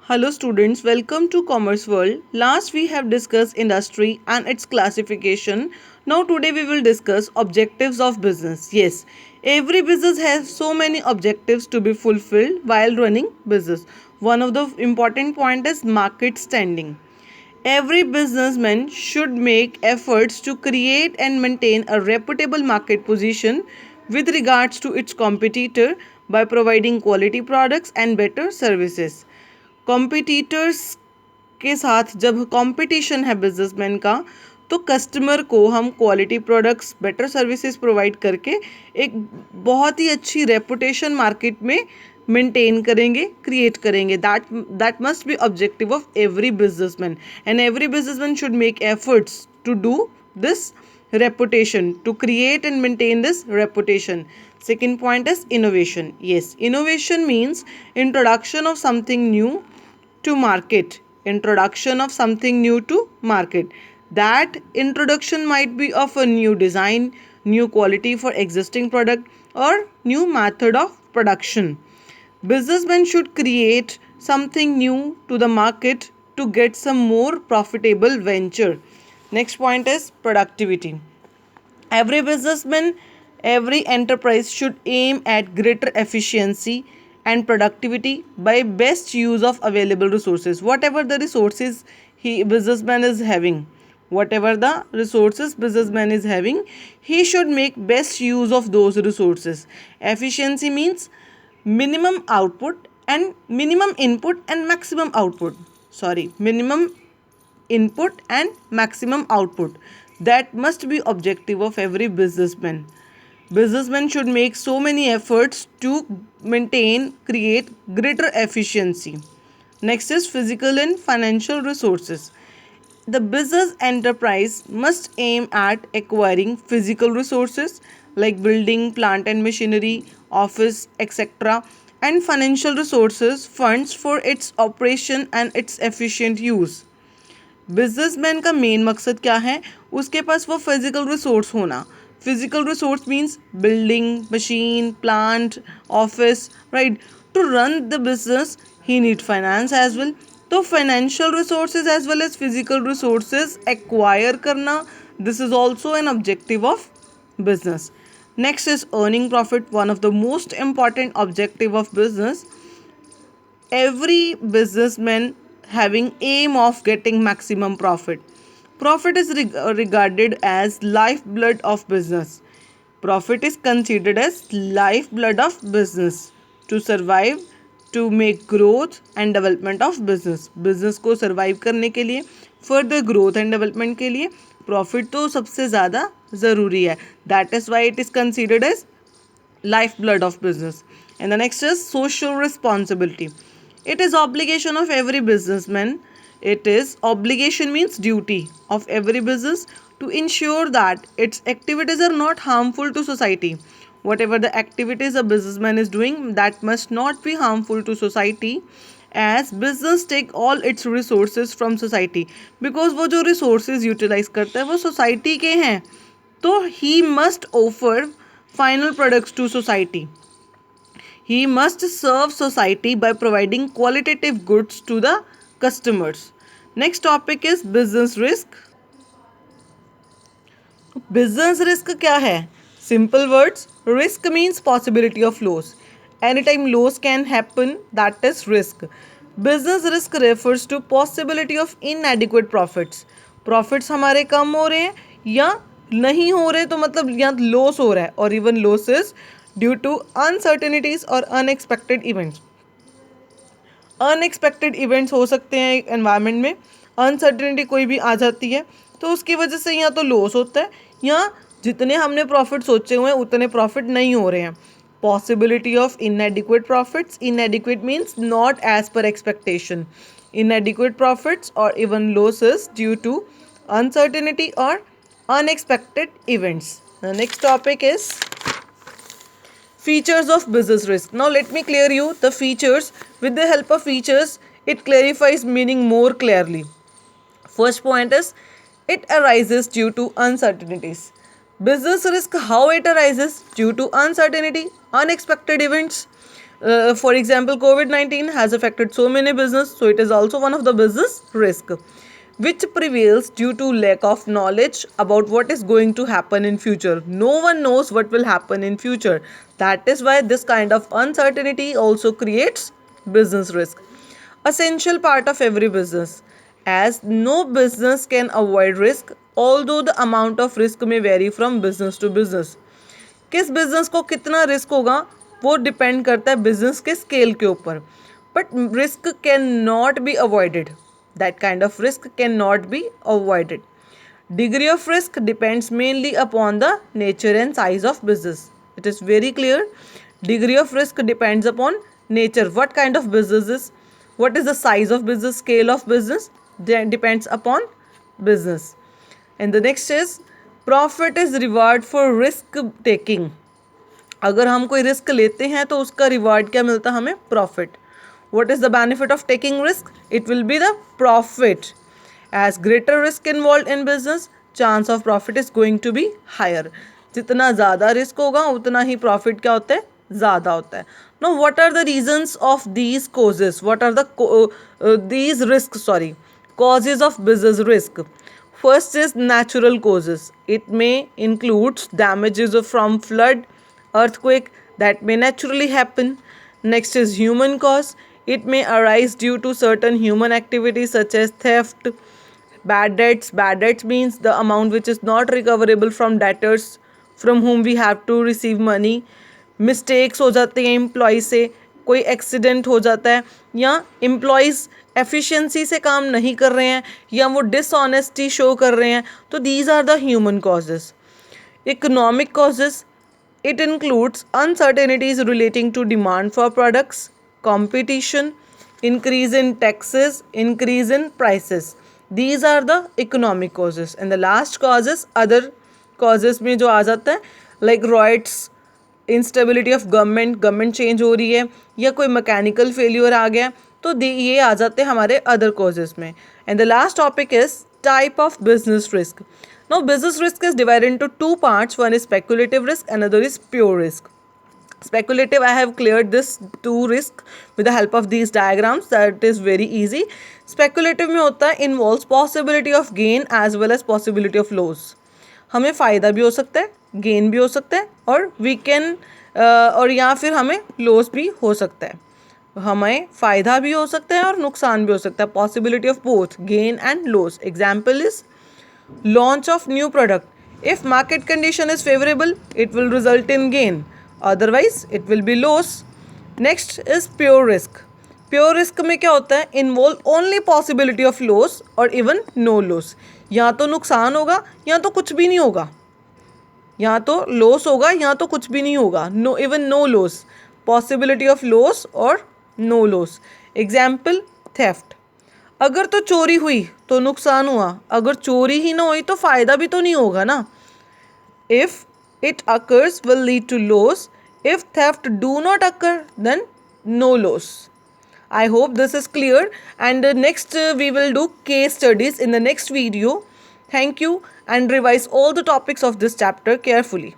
Hello students, welcome to Commerce World. Last we have discussed industry and its classification. Now today we will discuss objectives of business. Yes, every business has so many objectives to be fulfilled while running business. One of the important point is market standing. Every businessman should make efforts to create and maintain a reputable market position with regards to its competitor by providing quality products and better services. Competitors के साथ जब competition है businessman का तो customer को हम quality products better services provide करके एक बहुत ही अच्छी रेपुटेशन मार्केट में मेंटेन करेंगे क्रिएट करेंगे that must be objective of every businessman and every businessman should make efforts to do this reputation to create and maintain this reputation. Second point is innovation. Yes, innovation means introduction of something new to market. Introduction of something new to market. That introduction might be of a new design, new quality for existing product, or new method of production. Businessmen should create something new to the market to get some more profitable venture. Next point is productivity. Every businessman, every enterprise should aim at greater efficiency and productivity by best use of available resources. Whatever the resources he businessman is having, whatever the resources businessman is having, he should make best use of those resources. Efficiency means minimum output and minimum input and maximum output. Sorry, minimum input and maximum output. That must be objective of every businessman. Businessmen should make so many efforts to maintain create greater efficiency. Next is physical and financial resources. The business enterprise must aim at acquiring physical resources like building, plant and machinery, office, etc., and financial resources, funds for its operation and its efficient use. Businessman का main मकसद क्या है? उसके पास वो physical resource होना. Physical resource means building, machine, plant, office, right. To run the business he need finance as well. तो financial resources as well as physical resources acquire करना, this is also an objective of business. Next is earning profit, one of the most important objective of business. Every businessman having aim of getting maximum profit. Profit is regarded as lifeblood of business. Profit is considered as lifeblood of business to survive, to make growth and development of business. Business को survive करने के लिए, further growth and development के लिए profit तो सबसे ज़्यादा ज़रूरी है. That is why it is considered as lifeblood of business. And the next is social responsibility. It is obligation of every businessman. It is obligation means duty of every business to ensure that its activities are not harmful to society. Whatever the activities a businessman is doing, that must not be harmful to society, as business take all its resources from society. Because वो जो resources utilize करता है वो society के हैं, तो he must offer final products to society. He must serve society by providing qualitative goods to the customers. Next topic is business risk. Business risk क्या है? Simple words. Risk means possibility of loss. Anytime loss can happen, that is risk. Business risk refers to possibility of inadequate profits. Profits हमारे कम हो रहे हैं या नहीं हो रहे, तो मतलब यहाँ लॉस हो रहा है, और even losses due to uncertainties और अनएक्सपेक्टेड इवेंट्स. अनएक्सपेक्टेड इवेंट्स हो सकते हैं एनवायरनमेंट में, अनसर्टेनिटी कोई भी आ जाती है, तो उसकी वजह से यहाँ तो लॉस होता है, या जितने हमने प्रॉफिट सोचे हुए हैं उतने प्रॉफिट नहीं हो रहे हैं. Possibility of inadequate profits. Inadequate means not as per expectation. Inadequate profits और even losses due to uncertainty or unexpected events. The next topic is features of business risk. Now let me clear you the features. With the help of features, it clarifies meaning more clearly. First point is it arises due to uncertainties. Business risk, how it arises? Due to uncertainty, unexpected events. For example, COVID-19 has affected so many business, so it is also one of the business risk, which prevails due to lack of knowledge about what is going to happen in future. No one knows what will happen in future. That is why this kind of uncertainty also creates business risk. Essential part of every business, as no business can avoid risk, although the amount of risk may vary from business to business. किस business को कितना risk होगा वो depend करता है business के scale के ऊपर, but risk can not be avoided. That kind of risk can not be avoided. Degree of risk depends mainly upon the nature and size of business. It is very clear. Degree of risk depends upon nature. What kind of business is? What is the size of business? Scale of business? That depends upon business. And the next is profit is reward for risk taking. अगर हम कोई risk लेते हैं तो उसका reward क्या मिलता है हमें? Profit. What is the benefit of taking risk? It will be the profit. As greater risk involved in business, chance of profit is going to be higher. जितना ज़्यादा रिस्क होगा उतना ही प्रॉफिट क्या होता है? ज़्यादा होता है. Now, what are the reasons of these causes? What are the these risks? Sorry, causes of business risk. First is natural causes. It may include damages from flood, earthquake that may naturally happen. Next is human cause. It may arise due to certain human activities such as theft, bad debts. Bad debts means the amount which is not recoverable from debtors from whom we have to receive money. Mistakes हो जाते हैं employ से, कोई accident हो जाता है, या employees efficiency से काम नहीं कर रहे हैं, या वो डिसऑनेस्टी शो कर रहे हैं. तो these are the human causes. Economic causes. It includes uncertainties relating to demand for products, competition, increase in taxes, increase in prices. These are the economic causes. And the last causes, other causes में जो आ जाता है, like riots, instability of government change हो रही है, या कोई mechanical failure आ गया, तो ये आ जाते हैं हमारे other causes में. And the last topic is type of business risk. Now, business risk is divided into two parts. One is speculative risk, another is pure risk. Speculative, I have cleared this two risk with the help of these diagrams. That is very easy. Speculative में होता है involves possibility of gain as well as possibility of loss. हमें फ़ायदा भी हो सकता है, gain भी हो सकता है, और वी कैन और या फिर हमें लॉस भी हो सकता है. हमें फ़ायदा भी हो सकता है और नुकसान भी हो सकता है. Possibility of both gain and loss. Example is launch of new product. If market condition is favorable, it will result in gain, otherwise it will be loss. Next is pure risk. Pure risk में क्या होता है? Involve only possibility of loss or even no loss. या तो नुकसान होगा या तो कुछ भी नहीं होगा, या तो लॉस होगा या तो कुछ भी नहीं होगा. No, even no loss. Possibility of loss और नो लॉस. Example theft. अगर तो चोरी हुई तो नुकसान हुआ, अगर चोरी ही ना हुई तो फ़ायदा भी तो नहीं होगा ना. If it occurs will lead to loss. If theft do not occur then no loss. I hope this is clear, and next we will do case studies in the next video. Thank you, and revise all the topics of this chapter carefully.